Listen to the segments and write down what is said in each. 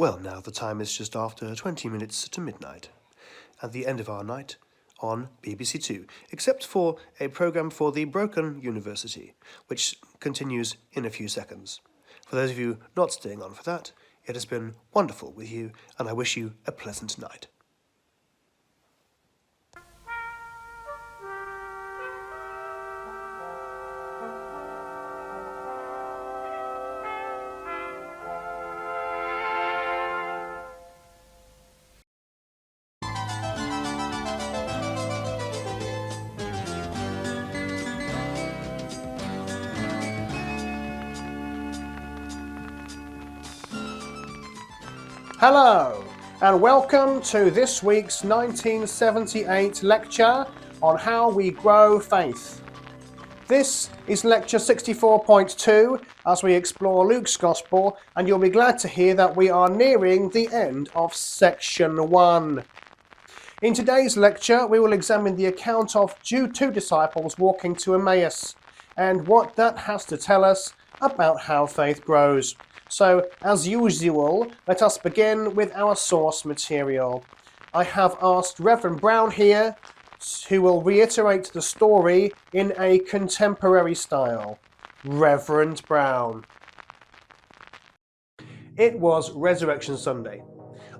Well, now the time is just after 20 minutes to midnight, at the end of our night on BBC Two, except for a programme for the Broken University, which continues in a few seconds. For those of you not staying on for that, it has been wonderful with you, and I wish you a pleasant night. Hello, and welcome to this week's 1978 lecture on how we grow faith. This is lecture 64.2 as we explore Luke's Gospel, and you'll be glad to hear that we are nearing the end of section 1. In today's lecture, we will examine the account of two disciples walking to Emmaus, and what that has to tell us about how faith grows. So, as usual, let us begin with our source material. I have asked Reverend Brown here, who will reiterate the story in a contemporary style. Reverend Brown. It was Resurrection Sunday.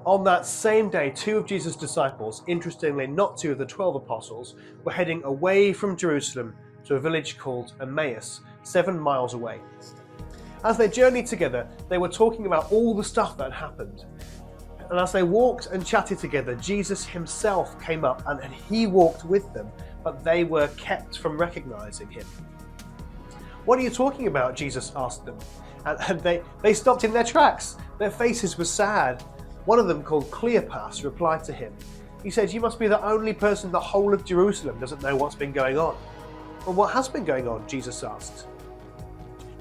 On that same day, two of Jesus' disciples, interestingly not two of the 12 apostles, were heading away from Jerusalem to a village called Emmaus, 7 miles away. As they journeyed together, they were talking about all the stuff that had happened. And as they walked and chatted together, Jesus himself came up and he walked with them, but they were kept from recognizing him. "What are you talking about?" Jesus asked them. And they stopped in their tracks. Their faces were sad. One of them, called Cleopas, replied to him. He said, "You must be the only person in the whole of Jerusalem doesn't know what's been going on." "Well, what has been going on?" Jesus asked.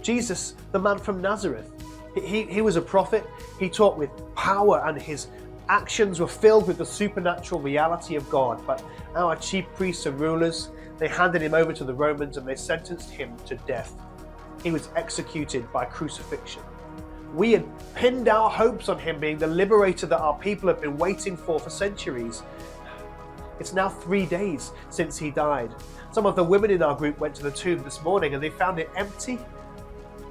Jesus, the man from Nazareth, he was a prophet. He taught with power and his actions were filled with the supernatural reality of God. But our chief priests and rulers, they handed him over to the Romans and they sentenced him to death. He was executed by crucifixion. We had pinned our hopes on him being the liberator that our people have been waiting for centuries. It's now 3 days since he died. Some of the women in our group went to the tomb this morning and they found it empty.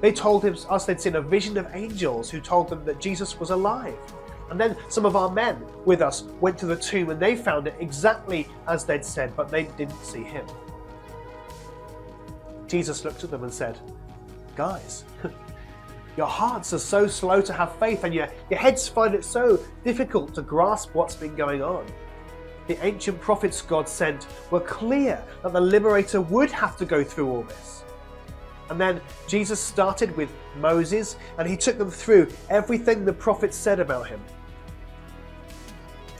They told us they'd seen a vision of angels who told them that Jesus was alive. And then some of our men with us went to the tomb and they found it exactly as they'd said, but they didn't see him. Jesus looked at them and said, "Guys, your hearts are so slow to have faith and your heads find it so difficult to grasp what's been going on. The ancient prophets God sent were clear that the liberator would have to go through all this." And then Jesus started with Moses and he took them through everything the prophets said about him.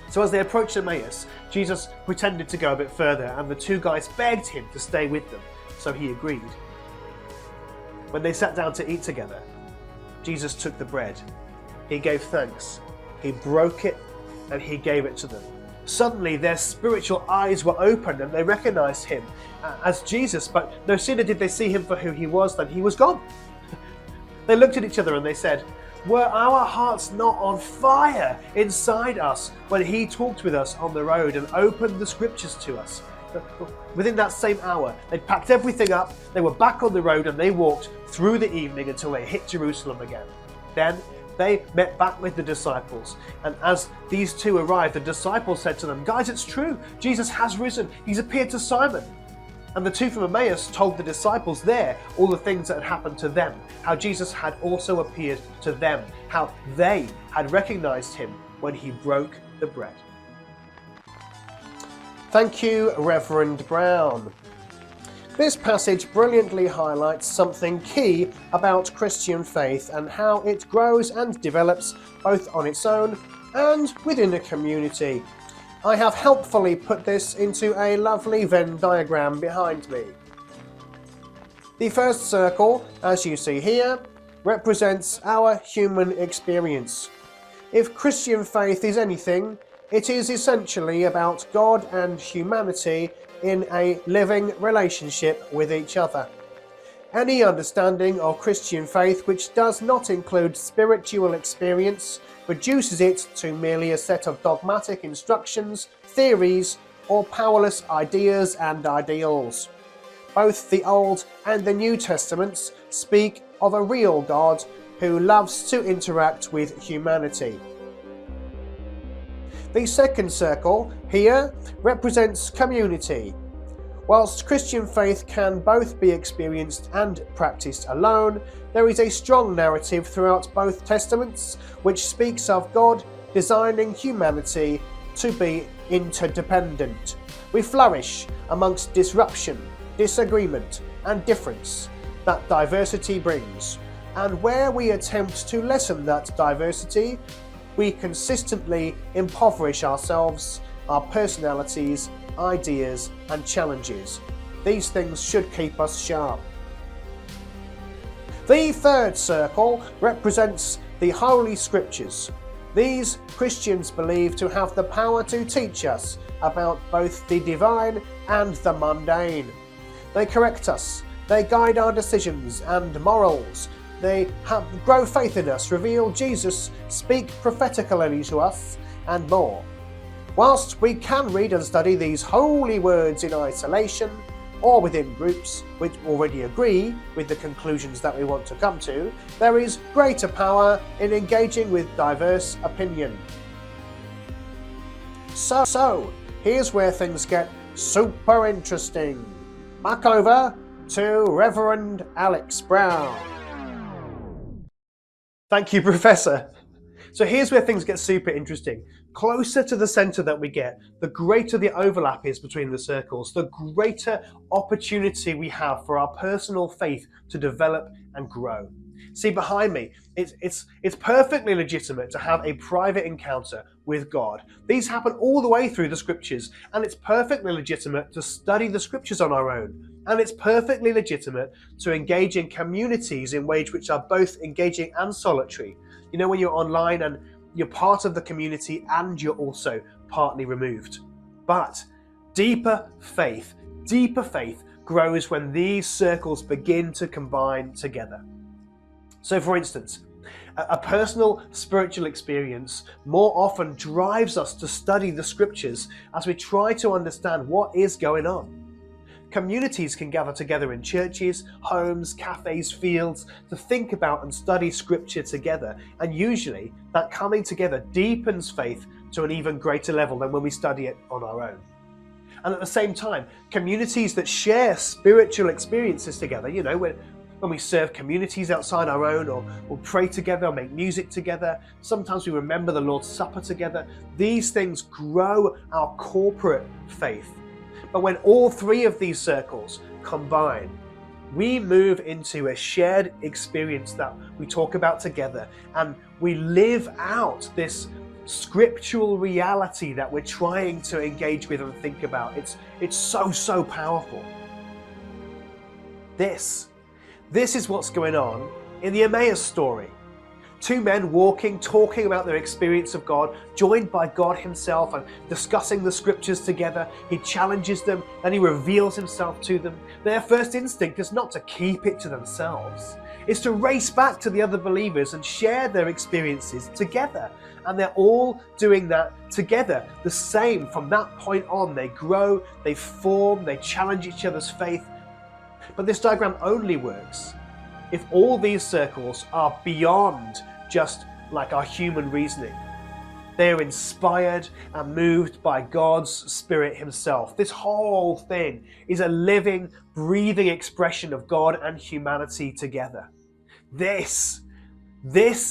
So as they approached Emmaus, Jesus pretended to go a bit further and the two guys begged him to stay with them, so he agreed. When they sat down to eat together, Jesus took the bread, he gave thanks, he broke it and he gave it to them. Suddenly their spiritual eyes were opened and they recognized him as Jesus, but no sooner did they see him for who he was than he was gone. They looked at each other and they said, "Were our hearts not on fire inside us when he talked with us on the road and opened the scriptures to us?" Within that same hour, they packed everything up, they were back on the road and they walked through the evening until they hit Jerusalem again. Then they met back with the disciples, and as these two arrived, the disciples said to them, "Guys, it's true, Jesus has risen, he's appeared to Simon." And the two from Emmaus told the disciples there all the things that had happened to them, how Jesus had also appeared to them, how they had recognized him when he broke the bread. Thank you, Reverend Brown. This passage brilliantly highlights something key about Christian faith and how it grows and develops both on its own and within a community. I have helpfully put this into a lovely Venn diagram behind me. The first circle, as you see here, represents our human experience. If Christian faith is anything, it is essentially about God and humanity in a living relationship with each other. Any understanding of Christian faith which does not include spiritual experience reduces it to merely a set of dogmatic instructions, theories, or powerless ideas and ideals. Both the Old and the New Testaments speak of a real God who loves to interact with humanity. The second circle here represents community. Whilst Christian faith can both be experienced and practiced alone, there is a strong narrative throughout both testaments which speaks of God designing humanity to be interdependent. We flourish amongst disruption, disagreement, and difference that diversity brings, and where we attempt to lessen that diversity, we consistently impoverish ourselves, our personalities, ideas, and challenges. These things should keep us sharp. The third circle represents the Holy Scriptures. These Christians believe to have the power to teach us about both the divine and the mundane. They correct us, they guide our decisions and morals, they grow faith in us, reveal Jesus, speak prophetically to us, and more. Whilst we can read and study these holy words in isolation, or within groups which already agree with the conclusions that we want to come to, there is greater power in engaging with diverse opinion. So, here's where things get super interesting. Back over to Reverend Alex Brown. Thank you, Professor. So here's where things get super interesting. Closer to the center that we get, the greater the overlap is between the circles, the greater opportunity we have for our personal faith to develop and grow. See, behind me, it's perfectly legitimate to have a private encounter with God. These happen all the way through the scriptures, and it's perfectly legitimate to study the scriptures on our own. And it's perfectly legitimate to engage in communities in ways which are both engaging and solitary. You know, when you're online and you're part of the community and you're also partly removed. But deeper faith grows when these circles begin to combine together. So for instance, a personal spiritual experience more often drives us to study the scriptures as we try to understand what is going on. Communities can gather together in churches, homes, cafes, fields to think about and study scripture together, and usually that coming together deepens faith to an even greater level than when we study it on our own. And at the same time, communities that share spiritual experiences together, you know, when we serve communities outside our own, or we'll pray together or make music together, sometimes we remember the Lord's Supper together, these things grow our corporate faith. But when all three of these circles combine, we move into a shared experience that we talk about together, and we live out this scriptural reality that we're trying to engage with and think about. It's so powerful. This is what's going on in the Emmaus story. Two men walking, talking about their experience of God, joined by God himself and discussing the scriptures together. He challenges them and he reveals himself to them. Their first instinct is not to keep it to themselves. It's to race back to the other believers and share their experiences together. And they're all doing that together. The same from that point on. They grow, they form, they challenge each other's faith. But this diagram only works if all these circles are beyond just like our human reasoning. They are inspired and moved by God's Spirit himself. This whole thing is a living, breathing expression of God and humanity together. This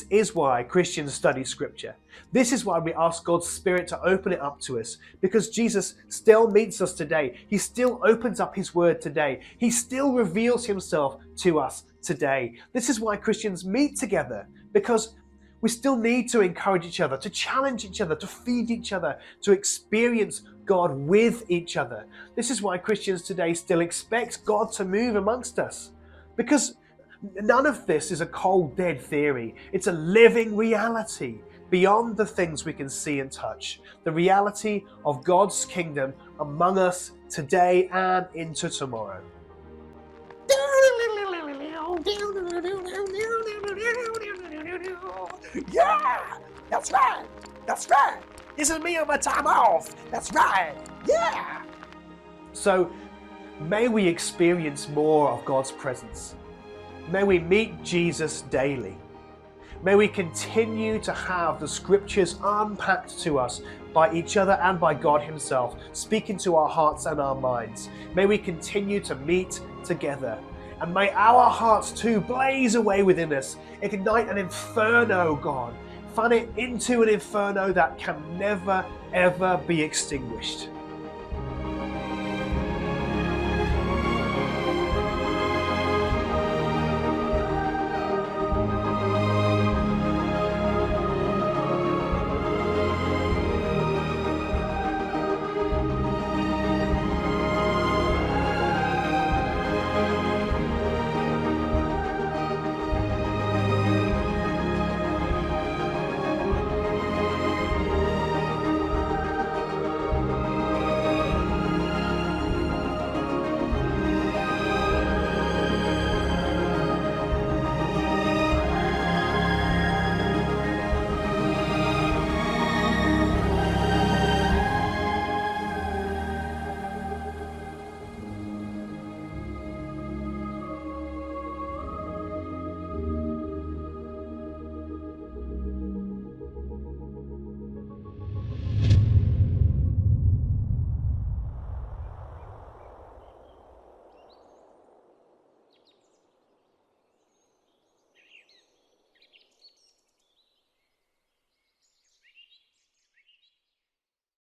is why Christians study Scripture. This is why we ask God's Spirit to open it up to us, because Jesus still meets us today. He still opens up his word today. He still reveals himself to us today. This is why Christians meet together, because we still need to encourage each other, to challenge each other, to feed each other, to experience God with each other. This is why Christians today still expect God to move amongst us, because none of this is a cold, dead theory. It's a living reality beyond the things we can see and touch. The reality of God's kingdom among us today and into tomorrow. Yeah, that's right. That's right. This is me on my time off. That's right. Yeah. So may we experience more of God's presence. May we meet Jesus daily. May we continue to have the scriptures unpacked to us by each other and by God himself, speaking to our hearts and our minds. May we continue to meet together. And may our hearts too blaze away within us, ignite an inferno, God. Fan it into an inferno that can never, ever be extinguished.